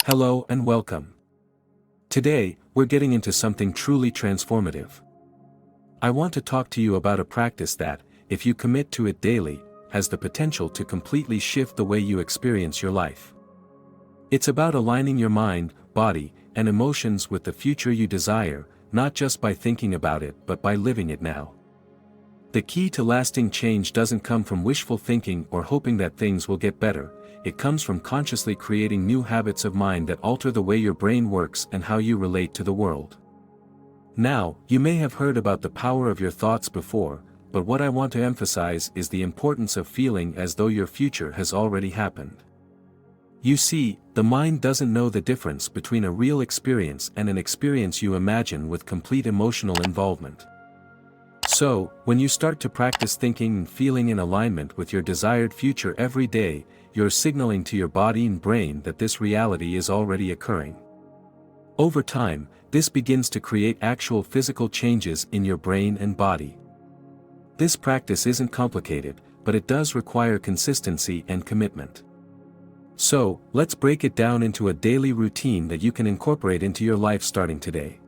Hello and welcome. Today, we're getting into something truly transformative. I want to talk to you about a practice that, if you commit to it daily, has the potential to completely shift the way you experience your life. It's about aligning your mind, body, and emotions with the future you desire, not just by thinking about it but by living it now. The key to lasting change doesn't come from wishful thinking or hoping that things will get better. It comes from consciously creating new habits of mind that alter the way your brain works and how you relate to the world. Now, you may have heard about the power of your thoughts before, but what I want to emphasize is the importance of feeling as though your future has already happened. You see, the mind doesn't know the difference between a real experience and an experience you imagine with complete emotional involvement. So, when you start to practice thinking and feeling in alignment with your desired future every day, you're signaling to your body and brain that this reality is already occurring. Over time, this begins to create actual physical changes in your brain and body. This practice isn't complicated, but it does require consistency and commitment. So, let's break it down into a daily routine that you can incorporate into your life starting today.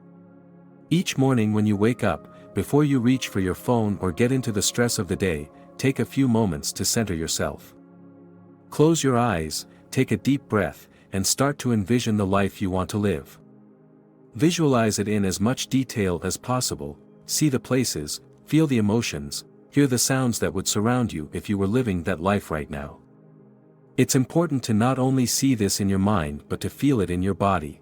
Each morning when you wake up, before you reach for your phone or get into the stress of the day, take a few moments to center yourself. Close your eyes, take a deep breath, and start to envision the life you want to live. Visualize it in as much detail as possible, see the places, feel the emotions, hear the sounds that would surround you if you were living that life right now. It's important to not only see this in your mind but to feel it in your body.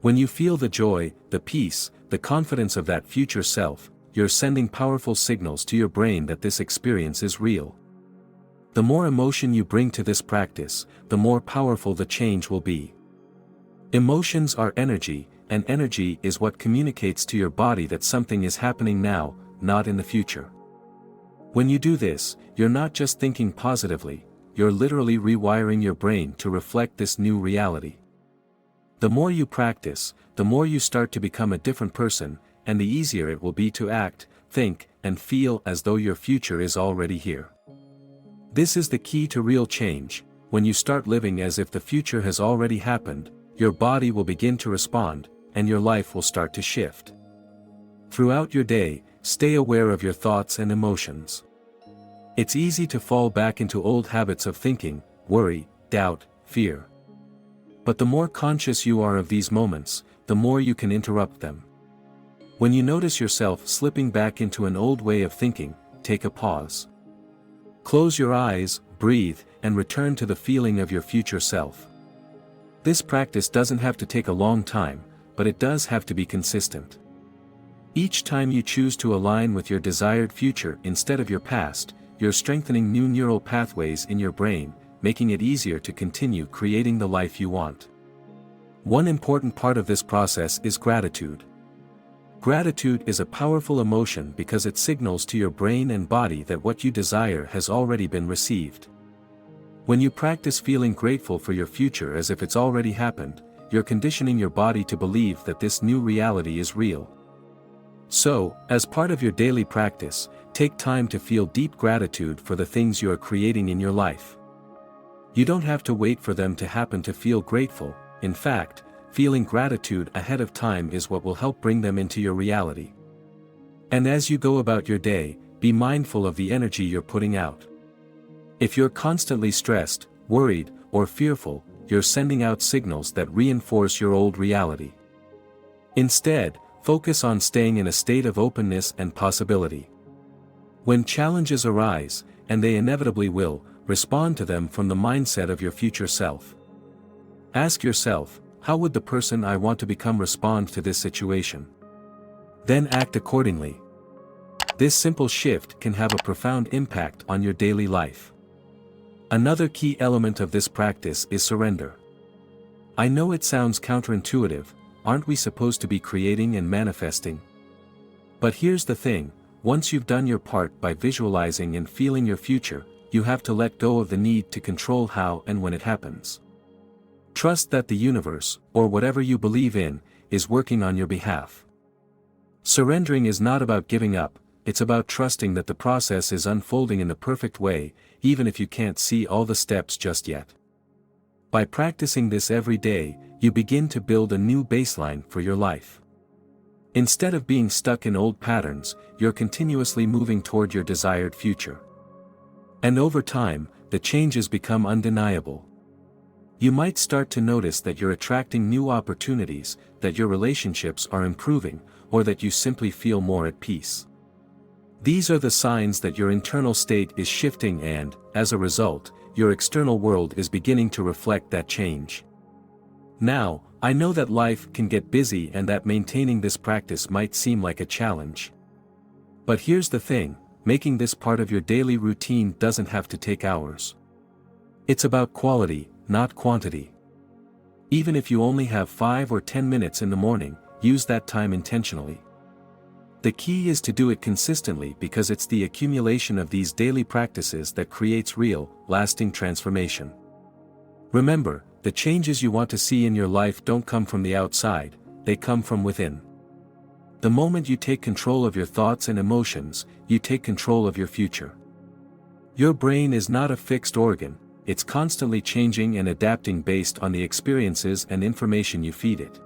When you feel the joy, the peace, the confidence of that future self, you're sending powerful signals to your brain that this experience is real. The more emotion you bring to this practice, the more powerful the change will be. Emotions are energy, and energy is what communicates to your body that something is happening now, not in the future. When you do this, you're not just thinking positively, you're literally rewiring your brain to reflect this new reality. The more you practice, the more you start to become a different person, and the easier it will be to act, think, and feel as though your future is already here. This is the key to real change. When you start living as if the future has already happened, your body will begin to respond, and your life will start to shift. Throughout your day, stay aware of your thoughts and emotions. It's easy to fall back into old habits of thinking, worry, doubt, fear. But the more conscious you are of these moments, the more you can interrupt them. When you notice yourself slipping back into an old way of thinking, take a pause. Close your eyes, breathe, and return to the feeling of your future self. This practice doesn't have to take a long time, but it does have to be consistent. Each time you choose to align with your desired future instead of your past, you're strengthening new neural pathways in your brain, making it easier to continue creating the life you want. One important part of this process is gratitude. Gratitude is a powerful emotion because it signals to your brain and body that what you desire has already been received. When you practice feeling grateful for your future as if it's already happened, you're conditioning your body to believe that this new reality is real. So, as part of your daily practice, take time to feel deep gratitude for the things you are creating in your life. You don't have to wait for them to happen to feel grateful. In fact, feeling gratitude ahead of time is what will help bring them into your reality. And as you go about your day, be mindful of the energy you're putting out. If you're constantly stressed, worried, or fearful, you're sending out signals that reinforce your old reality. Instead, focus on staying in a state of openness and possibility. When challenges arise, and they inevitably will, respond to them from the mindset of your future self. Ask yourself, how would the person I want to become respond to this situation? Then act accordingly. This simple shift can have a profound impact on your daily life. Another key element of this practice is surrender. I know it sounds counterintuitive, aren't we supposed to be creating and manifesting? But here's the thing, once you've done your part by visualizing and feeling your future, you have to let go of the need to control how and when it happens. Trust that the universe, or whatever you believe in, is working on your behalf. Surrendering is not about giving up, it's about trusting that the process is unfolding in the perfect way, even if you can't see all the steps just yet. By practicing this every day, you begin to build a new baseline for your life. Instead of being stuck in old patterns, you're continuously moving toward your desired future. And over time, the changes become undeniable. You might start to notice that you're attracting new opportunities, that your relationships are improving, or that you simply feel more at peace. These are the signs that your internal state is shifting and, as a result, your external world is beginning to reflect that change. Now, I know that life can get busy and that maintaining this practice might seem like a challenge. But here's the thing, making this part of your daily routine doesn't have to take hours. It's about quality, not quantity. Even if you only have 5 or 10 minutes in the morning, use that time intentionally. The key is to do it consistently because it's the accumulation of these daily practices that creates real, lasting transformation. Remember, the changes you want to see in your life don't come from the outside, they come from within. The moment you take control of your thoughts and emotions, you take control of your future. Your brain is not a fixed organ, it's constantly changing and adapting based on the experiences and information you feed it.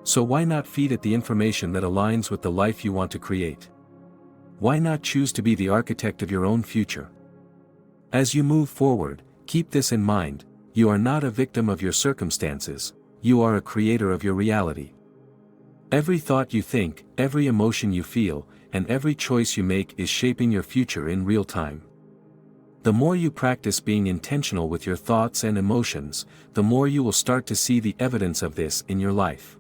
So why not feed it the information that aligns with the life you want to create? Why not choose to be the architect of your own future? As you move forward, keep this in mind, you are not a victim of your circumstances, you are a creator of your reality. Every thought you think, every emotion you feel, and every choice you make is shaping your future in real time. The more you practice being intentional with your thoughts and emotions, the more you will start to see the evidence of this in your life.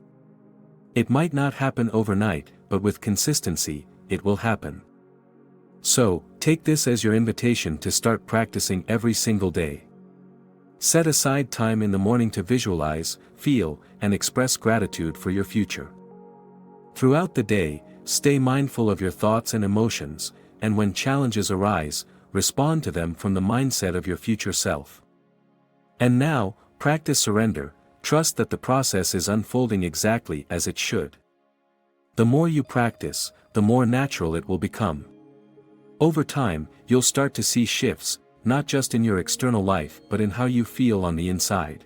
It might not happen overnight, but with consistency, it will happen. So, take this as your invitation to start practicing every single day. Set aside time in the morning to visualize, feel, and express gratitude for your future. Throughout the day, stay mindful of your thoughts and emotions, and when challenges arise, respond to them from the mindset of your future self. And now, practice surrender, trust that the process is unfolding exactly as it should. The more you practice, the more natural it will become. Over time, you'll start to see shifts, not just in your external life but in how you feel on the inside.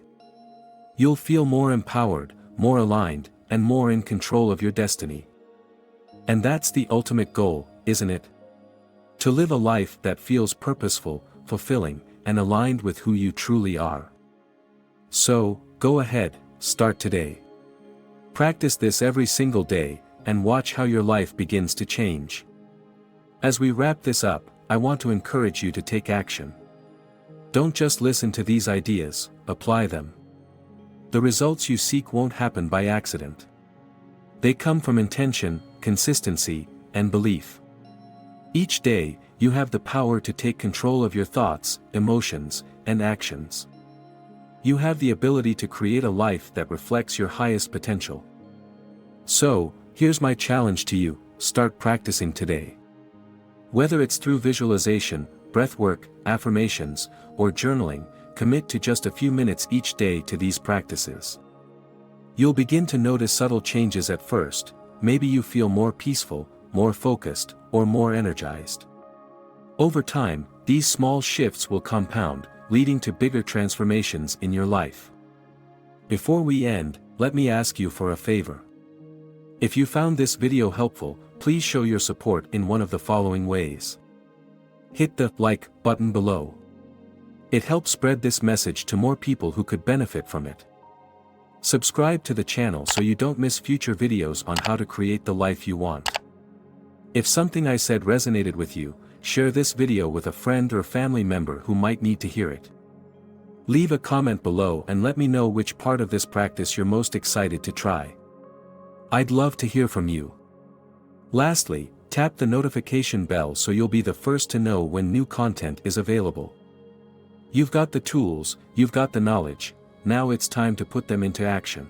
You'll feel more empowered, more aligned, and more in control of your destiny. And that's the ultimate goal, isn't it? To live a life that feels purposeful, fulfilling, and aligned with who you truly are. So, go ahead, start today. Practice this every single day, and watch how your life begins to change. As we wrap this up, I want to encourage you to take action. Don't just listen to these ideas, apply them. The results you seek won't happen by accident. They come from intention, consistency, and belief. Each day, you have the power to take control of your thoughts, emotions, and actions. You have the ability to create a life that reflects your highest potential. So, here's my challenge to you, start practicing today. Whether it's through visualization, breathwork, affirmations, or journaling, commit to just a few minutes each day to these practices. You'll begin to notice subtle changes at first, maybe you feel more peaceful, more focused, or more energized. Over time, these small shifts will compound, leading to bigger transformations in your life. Before we end, let me ask you for a favor. If you found this video helpful, please show your support in one of the following ways. Hit the like button below. It helps spread this message to more people who could benefit from it. Subscribe to the channel so you don't miss future videos on how to create the life you want. If something I said resonated with you, share this video with a friend or family member who might need to hear it. Leave a comment below and let me know which part of this practice you're most excited to try. I'd love to hear from you. Lastly, tap the notification bell so you'll be the first to know when new content is available. You've got the tools, you've got the knowledge, now it's time to put them into action.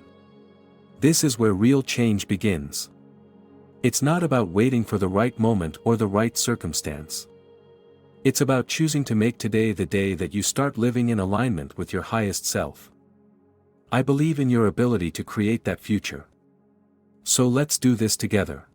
This is where real change begins. It's not about waiting for the right moment or the right circumstance. It's about choosing to make today the day that you start living in alignment with your highest self. I believe in your ability to create that future. So let's do this together.